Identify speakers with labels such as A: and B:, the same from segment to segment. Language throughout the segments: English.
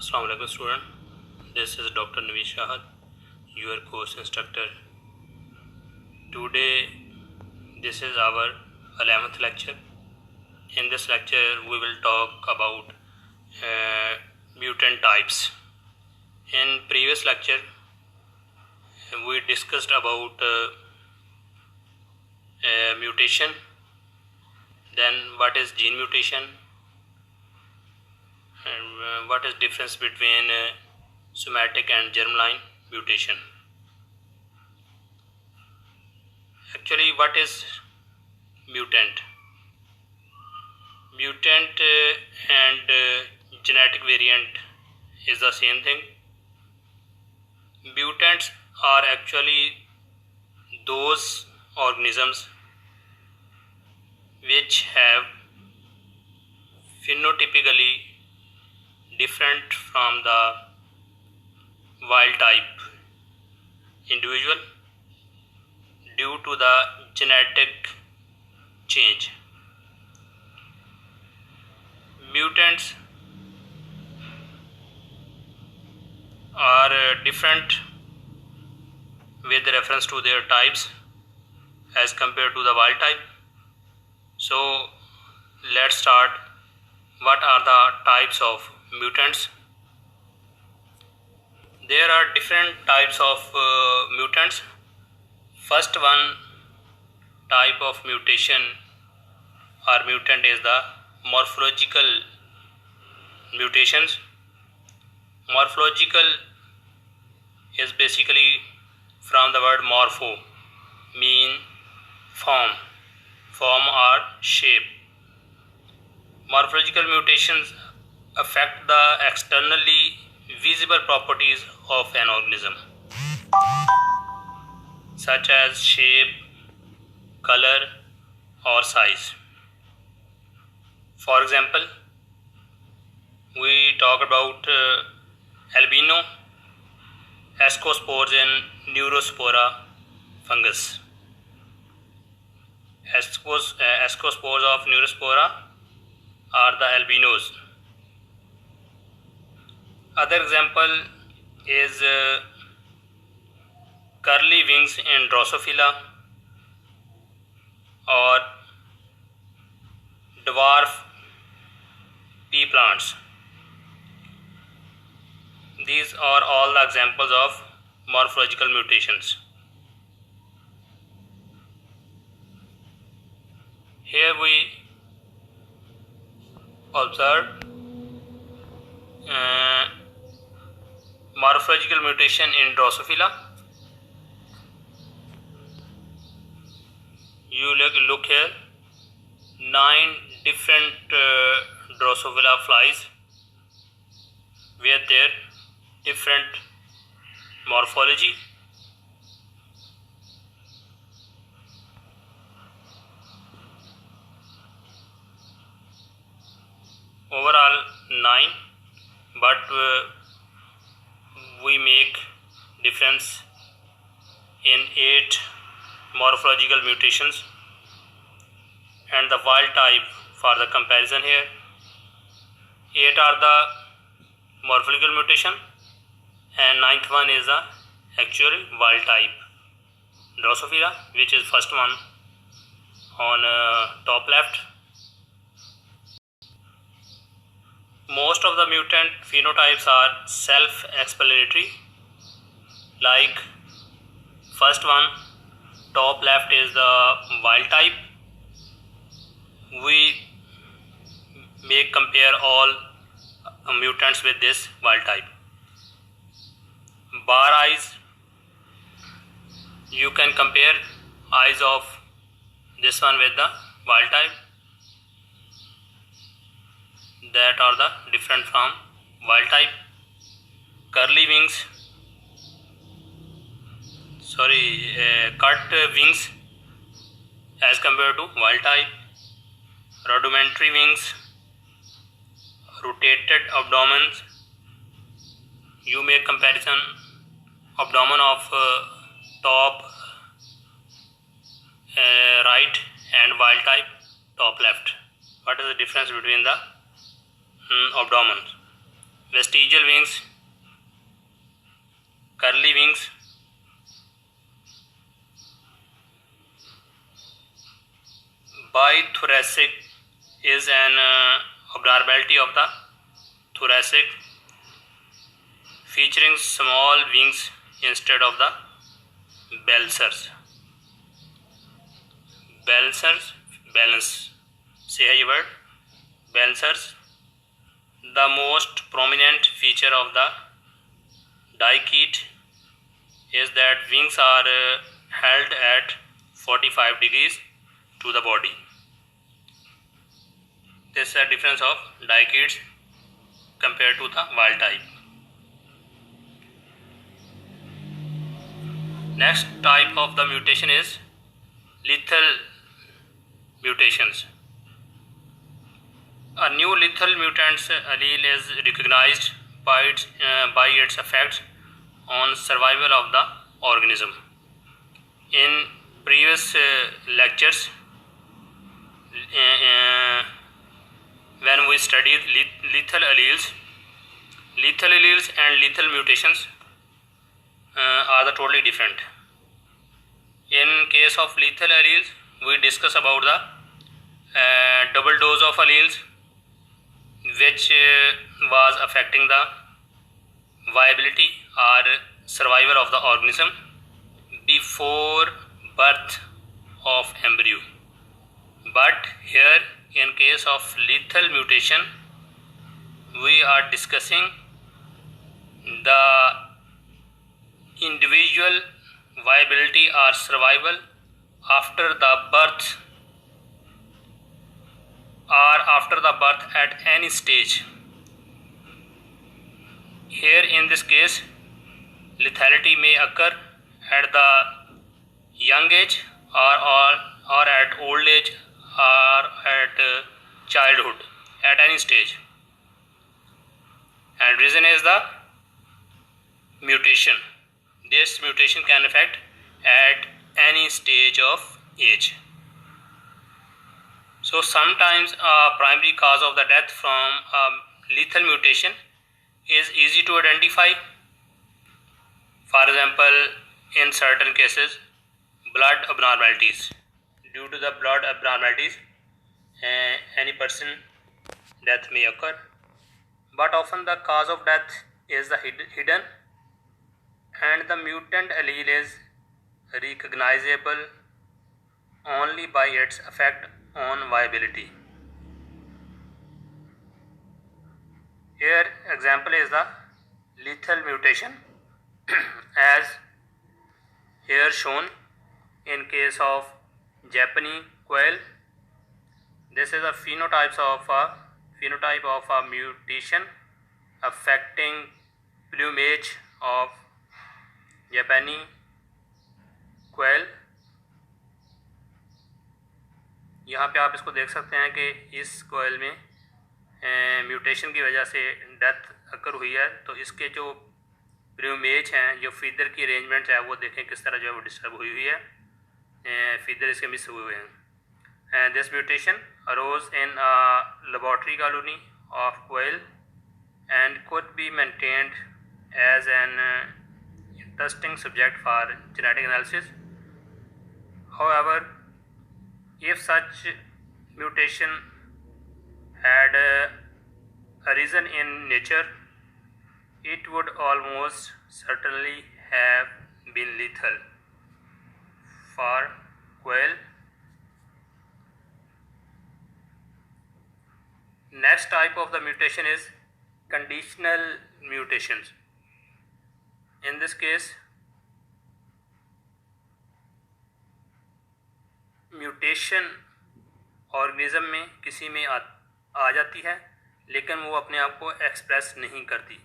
A: Assalamu alaikum student. This is Dr. Naveed Shahad, your course instructor. Today this is our 11th lecture. In this lecture we will talk about mutant types. In previous lecture we discussed about mutation, then what is gene mutation, and what is difference between somatic and germline mutation. Actually, what is mutant? Mutant and genetic variant is the same thing. Mutants are actually those organisms which have phenotypically different from the wild type individual due to the genetic change. Mutants are different with reference to their types as compared to the wild type. So let's start. What are the types of mutants? There are different types of mutants. First one type of mutation or mutant is the morphological mutations. Morphological is basically from the word morpho, mean form or shape. Morphological mutations affect the externally visible properties of an organism, such as shape, color, or size. For example, we talk about albino, ascospores in Neurospora fungus. Ascospores of Neurospora are the albinos. Other example is curly wings in Drosophila or dwarf pea plants. These are all the examples of morphological mutations. Here we observe morphological mutation in Drosophila. You look here, 9 different Drosophila flies with their different morphology. Overall 9, but we make difference in 8 morphological mutations, and the wild type for the comparison here, 8 are the morphological mutation and 9th one is the actual wild type Drosophila, which is first one on top left. Most of the mutant phenotypes are self-explanatory. Like first one, top left is the wild type. We may compare all mutants with this wild type. Bar eyes, you can compare eyes of this one with the wild type, that are the different from wild type. Curly wings, cut wings as compared to wild type. Rudimentary wings, rotated abdomen. You make comparison abdomen of top right and wild type top left. What is the difference between the abdomen? vestigial wings, curly wings, bithoracic is an abnormality of the thoracic featuring small wings instead of the balsars. Balance. Say a word. Balsars. The most prominent feature of the dichete is that wings are held at 45 degrees to the body. This is a difference of dichetes compared to the wild type. Next type of the mutation is lethal mutations. A new lethal mutant's allele is recognized by its effects on survival of the organism. In previous lectures, when we studied lethal alleles and lethal mutations are the totally different. In case of lethal alleles, we discuss about the double dose of alleles which was affecting the viability or survival of the organism before birth of embryo. But here in case of lethal mutation, we are discussing the individual viability or survival after the birth or after the birth at any stage. Here in this case, lethality may occur at the young age or at old age or at childhood, at any stage. And reason is the mutation. This mutation can affect at any stage of age. So sometimes a primary cause of the death from lethal mutation is easy to identify. For example, in certain cases, blood abnormalities. Due to the blood abnormalities, any person death may occur. But often the cause of death is the hidden, and the mutant allele is recognizable only by its effect on viability. Here example is the lethal mutation as here shown in case of Japanese quail. This is a phenotype of a mutation affecting plumage of Japanese quail. यहाँ पे आप इसको देख सकते हैं कि इस कोयल में म्यूटेशन की वजह से डेथ अकर हुई है, तो इसके जो प्लूमेज हैं, जो फीदर की अरेंजमेंट है, वो देखें किस तरह जो है वो डिस्टर्ब हुई हुई है, फीदर इसके मिस हुए हुए हैं. This mutation arose in laboratory colony of coli and could be maintained as an interesting subject for genetic analysis. However, if such mutation had arisen in nature, it would almost certainly have been lethal for quail. Next type of the mutation is conditional mutations. In this case, mutation organism में किसी में आ जाती है, लेकिन वो अपने आप को एक्सप्रेस नहीं करती.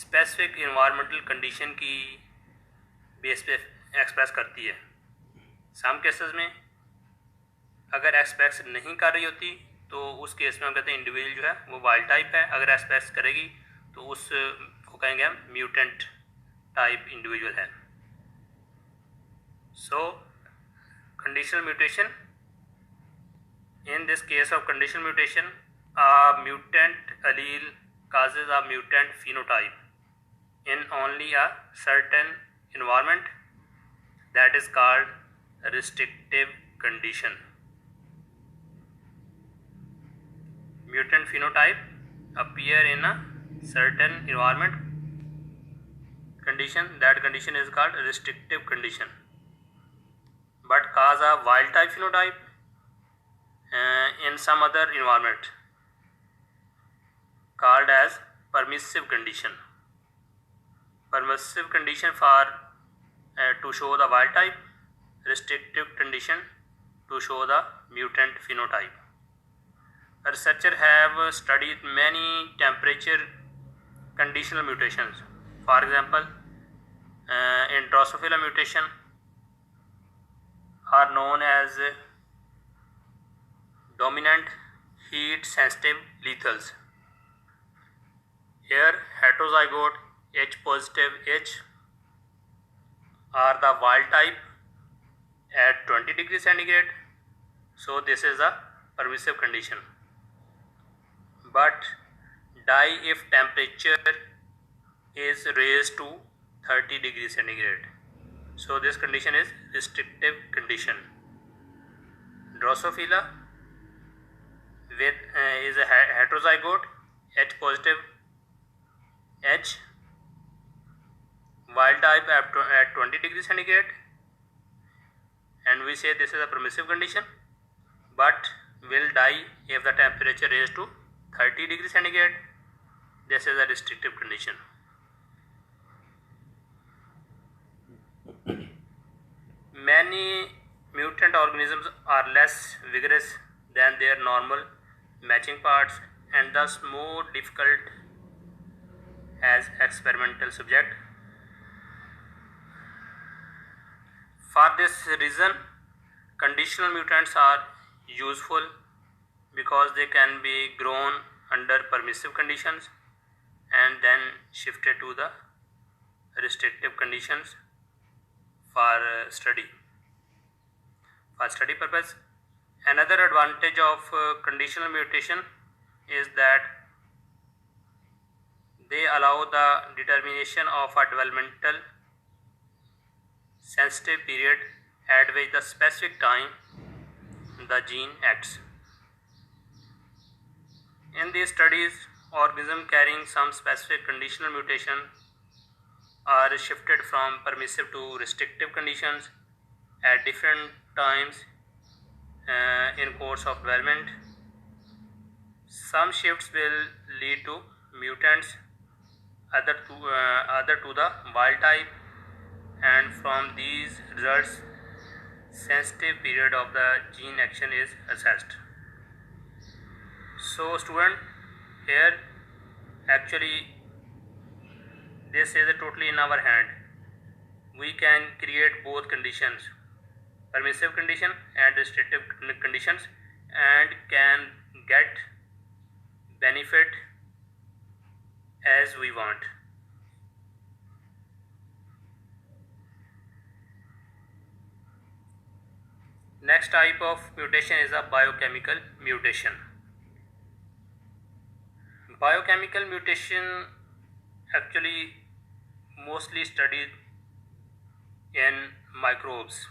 A: स्पेसिफिक इन्वायरमेंटल कंडीशन की बेस पे एक्सप्रेस करती है. सम केसेस में अगर एक्सप्रेस नहीं कर रही होती तो उस केस में हम कहते हैं इंडिविजुअल जो है वो वाइल्ड टाइप है. अगर एक्सप्रेस करेगी तो उसको कहेंगे हम म्यूटेंट टाइप इंडिविजुअल है. सो conditional mutation, in this case of conditional mutation, a mutant allele causes a mutant phenotype in only a certain environment, that is called restrictive condition. Mutant phenotype appear in a certain environment condition, that condition is called restrictive condition, but cause a wild type phenotype in some other environment called as permissive condition. Permissive condition for to show the wild type, restrictive condition to show the mutant phenotype. Researchers have studied many temperature conditional mutations. For example, in Drosophila mutation are known as dominant heat sensitive lethals. Here heterozygote H positive H are the wild type at 20 degrees centigrade, so this is a permissive condition, but die if temperature is raised to 30 degrees centigrade, so this condition is restrictive condition. Drosophila with is a heterozygote H positive H, wild type at 20 degrees centigrade, and we say this is a permissive condition, but will die if the temperature is to 30 degrees centigrade. This is a restrictive condition. Many mutant organisms are less vigorous than their normal matching parts and thus more difficult as experimental subject. For this reason, conditional mutants are useful because they can be grown under permissive conditions and then shifted to the restrictive conditions for study purpose. Another advantage of conditional mutation is that they allow the determination of a developmental sensitive period at which the specific time the gene acts. In these studies, organisms carrying some specific conditional mutation are shifted from permissive to restrictive conditions at different times in course of development. Some shifts will lead to mutants, other to the wild type, and from these results sensitive period of the gene action is assessed. So student, here actually this is totally in our hand. We can create both conditions, permissive condition and restrictive conditions, and can get benefit as we want. Next type of mutation is a biochemical mutation. Biochemical mutation actually mostly studied in microbes.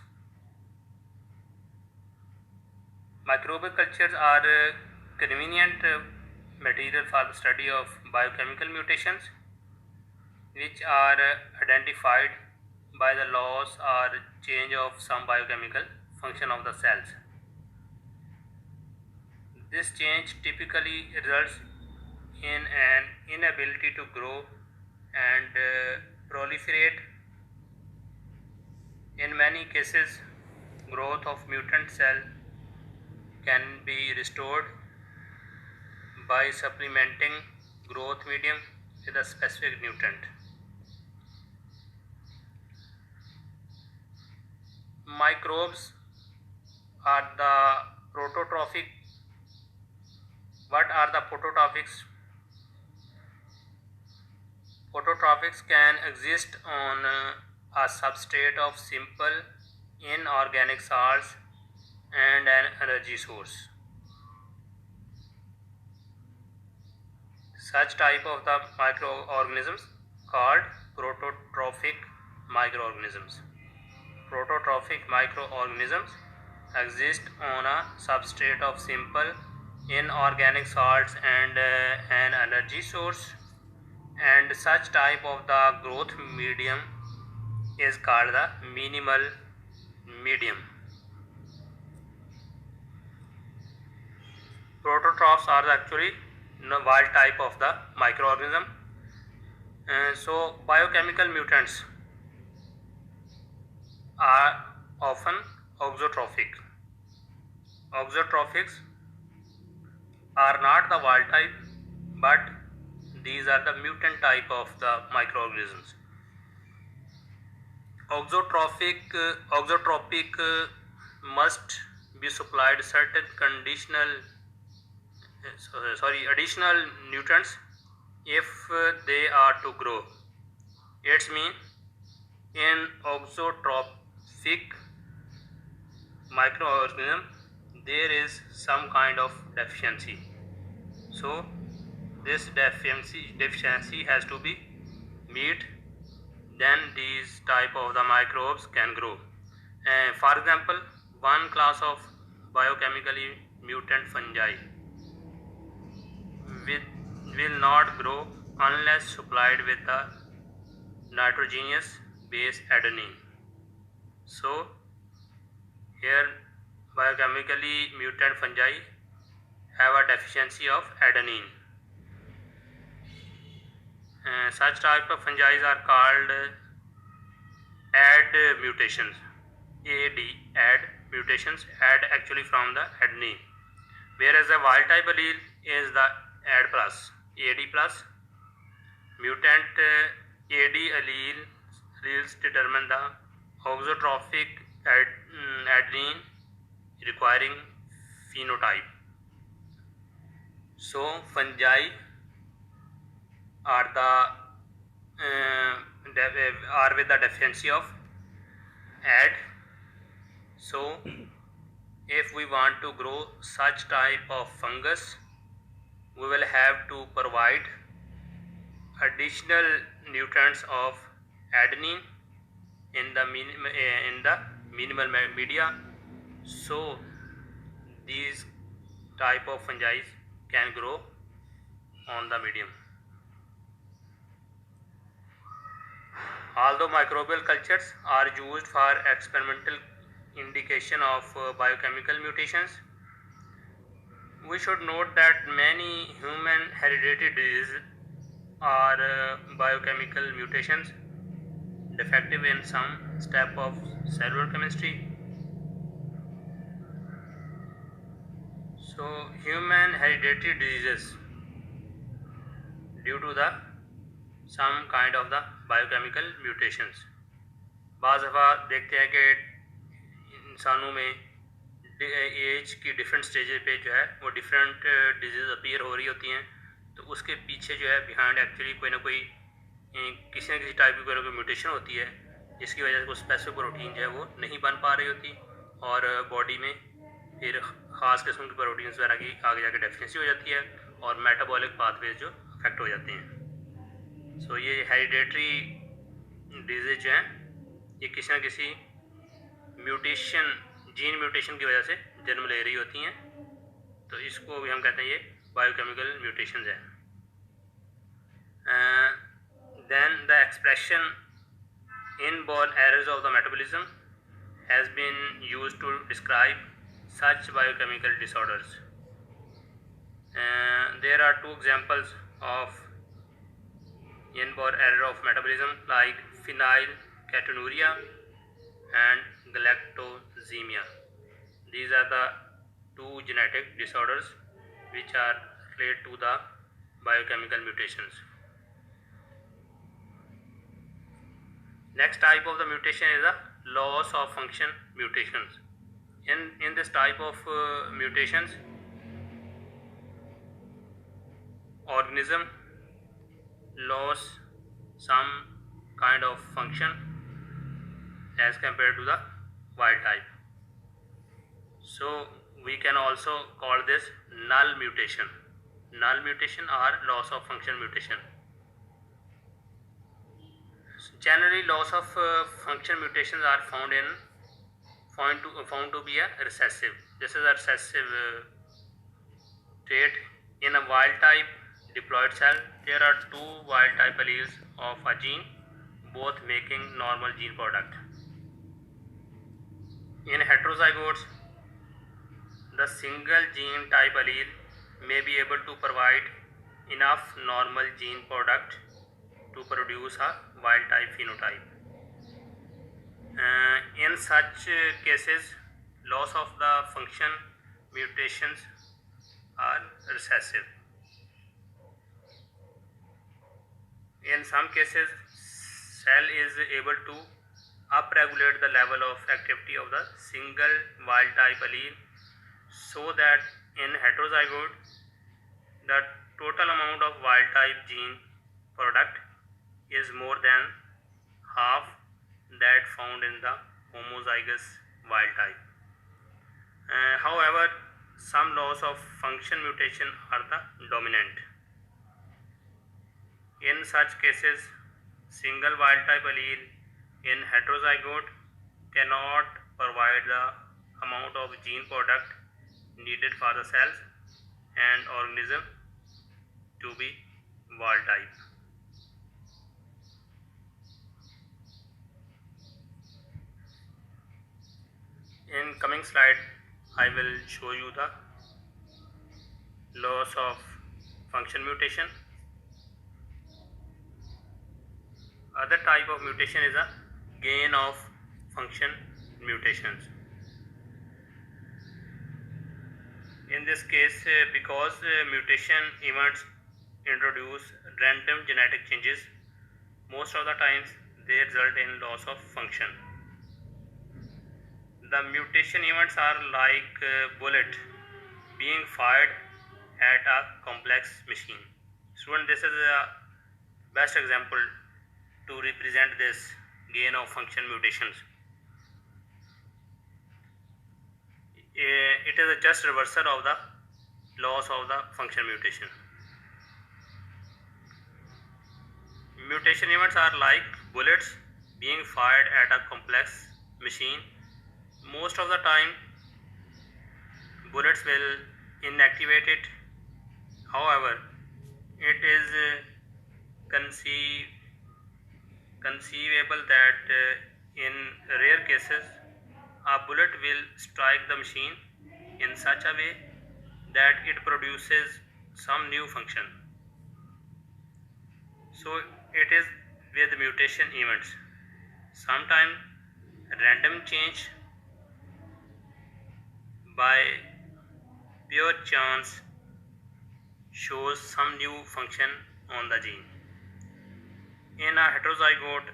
A: Microbial cultures are a convenient material for the study of biochemical mutations, which are identified by the loss or change of some biochemical function of the cells. This change typically results in an inability to grow and proliferate. In many cases, growth of mutant cell can be restored by supplementing growth medium with a specific nutrient. Microbes are the prototrophic. What are the prototrophics? Prototrophics can exist on a substrate of simple inorganic salts and an energy source. Such type of the microorganisms called prototrophic microorganisms. Prototrophic microorganisms exist on a substrate of simple inorganic salts and an energy source, and such type of the growth medium is called the minimal medium. Prototrophs are actually wild type of the microorganism. So biochemical mutants are often auxotrophic. Auxotrophics are not the wild type, but these are the mutant type of the microorganisms. Auxotropic must be supplied certain additional nutrients if they are to grow. It means in auxotrophic microorganism there is some kind of deficiency. So this deficiency has to be met, then these type of the microbes can grow. For example, one class of biochemically mutant fungi will not grow unless supplied with the nitrogenous base adenine. So here biochemically mutant fungi have a deficiency of adenine. Such type of fungi are called add mutations. Add mutations, add actually from the adenine, whereas the wild type allele is the AD plus. Mutant AD alleles determine the auxotrophic adenine requiring phenotype. So fungi are with the deficiency of AD. So if we want to grow such type of fungus, we will have to provide additional nutrients of adenine in the minimal media, so these type of fungi can grow on the medium. Although microbial cultures are used for experimental indication of biochemical mutations, we should note that many human hereditary diseases are biochemical mutations defective in some step of cellular chemistry. So human hereditary diseases due to the some kind of the biochemical mutations. बाज़ दफ़ा देखते हैं कि इंसानों में as की different stages पे जो है वो डिफरेंट डिजीज़ अपीयर हो रही होती हैं, तो उसके पीछे जो है बिहाइंड एक्चुअली कोई ना कोई किसी न किसी टाइप की कोई ना कोई म्यूटेशन होती है, जिसकी वजह से वो स्पेसिफिक प्रोटीन जो है वो नहीं बन पा रही होती और बॉडी में फिर ख़ास किस्म की प्रोटीन्स वगैरह की आगे जाके डेफिशिएंसी हो जाती है और मेटाबॉलिक पाथवेज जो अफेक्ट हो जाते हैं. सो ये हेरिडेटरी डिजीज जो हैं ये किसी न किसी म्यूटेशन, जीन म्यूटेशन की वजह से जन्म ले रही होती हैं, तो इसको भी हम कहते हैं ये बायोकेमिकल म्यूटेशंस हैं. Then the expression inborn errors of the metabolism has been used to describe such biochemical disorders. There are two examples of inborn error of metabolism like phenylketonuria and galactosemia. These are the two genetic disorders which are related to the biochemical mutations. Next type of the mutation is the loss of function mutations. In this type of mutations, organism lose some kind of function as compared to the wild type. So we can also call this null mutation. null mutation or loss of function mutation. Generally, loss of function mutations are found to be a recessive. This is a recessive trait. In a wild type diploid cell, there are two wild type alleles of a gene, both making normal gene product. In heterozygotes, the single gene type allele may be able to provide enough normal gene product to produce a wild type phenotype. In such cases, loss of the function mutations are recessive. In some cases, cell is able to upregulate the level of activity of the single wild type allele, so that in heterozygote the total amount of wild type gene product is more than half that found in the homozygous wild type. However, some loss of function mutation are the dominant. In such cases, single wild type allele in heterozygote cannot provide the amount of gene product needed for the cells and organism to be wild type. In coming slide, I will show you the loss of function mutation. Other type of mutation is a gain of function mutations. In this case, because mutation events introduce random genetic changes, most of the times they result in loss of function. The mutation events are like bullet being fired at a complex machine. Student, this is a best example to represent this gain of function mutations. It is a just reversal of the loss of the function mutation. Mutation events are like bullets being fired at a complex machine. Most of the time, bullets will inactivate it. However, it is conceivable that in rare cases, a bullet will strike the machine in such a way that it produces some new function. So it is with mutation events. Sometimes random change by pure chance shows some new function on the gene. In a heterozygote,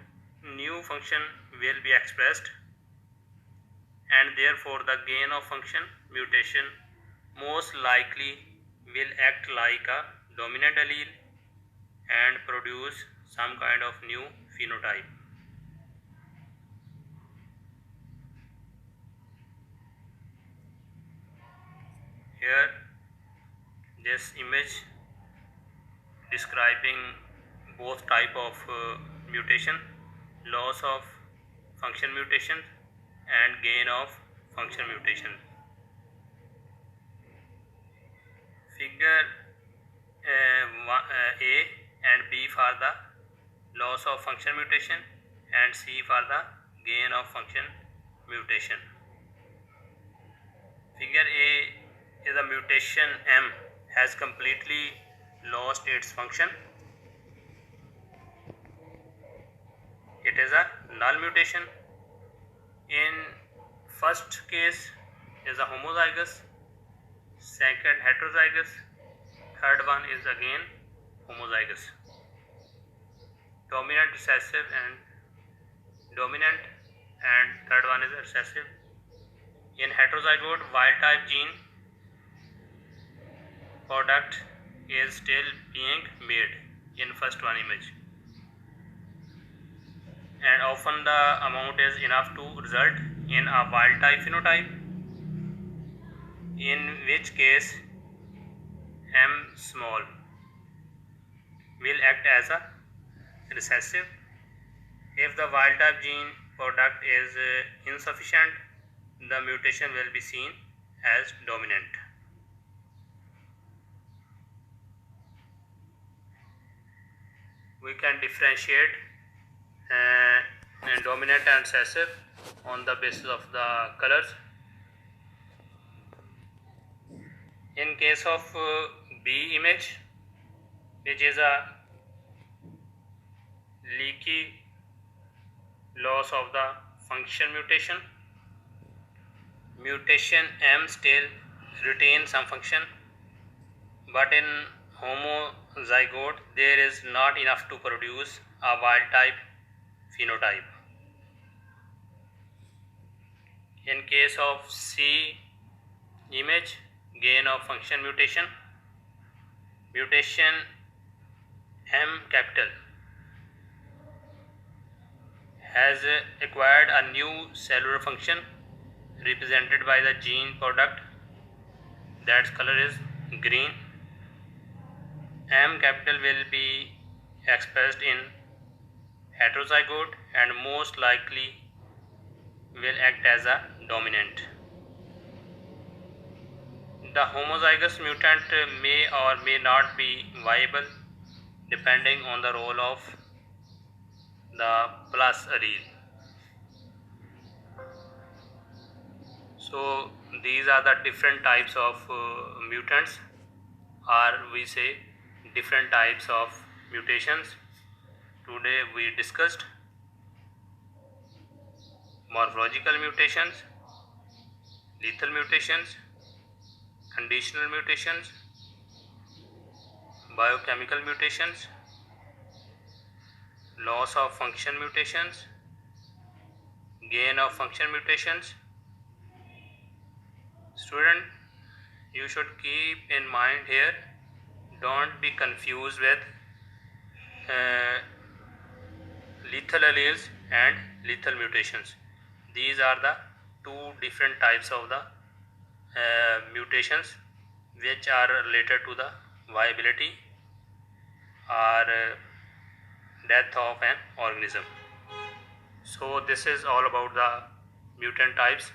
A: new function will be expressed, and therefore the gain of function mutation most likely will act like a dominant allele and produce some kind of new phenotype. Here, this image describing both type of mutation, loss of function mutation and gain of function mutation. Figure A and B for the loss of function mutation and C for the gain of function mutation. Figure A is a mutation M has completely lost its function. It is a null mutation. In first case is a homozygous, second heterozygous, third one is again homozygous. Dominant recessive and dominant, and third one is recessive. In heterozygote, wild type gene product is still being made in first one image, and often the amount is enough to result in a wild type phenotype, in which case M small will act as a recessive. If the wild type gene product is insufficient, the mutation will be seen as dominant. We can differentiate dominant and recessive on the basis of the colors. In case of B image, which is a leaky loss of the function mutation, mutation M still retains some function, but in homozygote there is not enough to produce a wild type phenotype. In case of C image, gain of function mutation, mutation M capital has acquired a new cellular function represented by the gene product, that color is green. M capital will be expressed in heterozygote and most likely will act as a dominant. The homozygous mutant may or may not be viable depending on the role of the plus allele. So these are the different types of mutants, or we say different types of mutations. Today we discussed morphological mutations, lethal mutations, conditional mutations, biochemical mutations, loss of function mutations, gain of function mutations. Student, you should keep in mind here, don't be confused with lethal alleles and lethal mutations. These are the two different types of the mutations which are related to the viability or death of an organism. So this is all about the mutant types.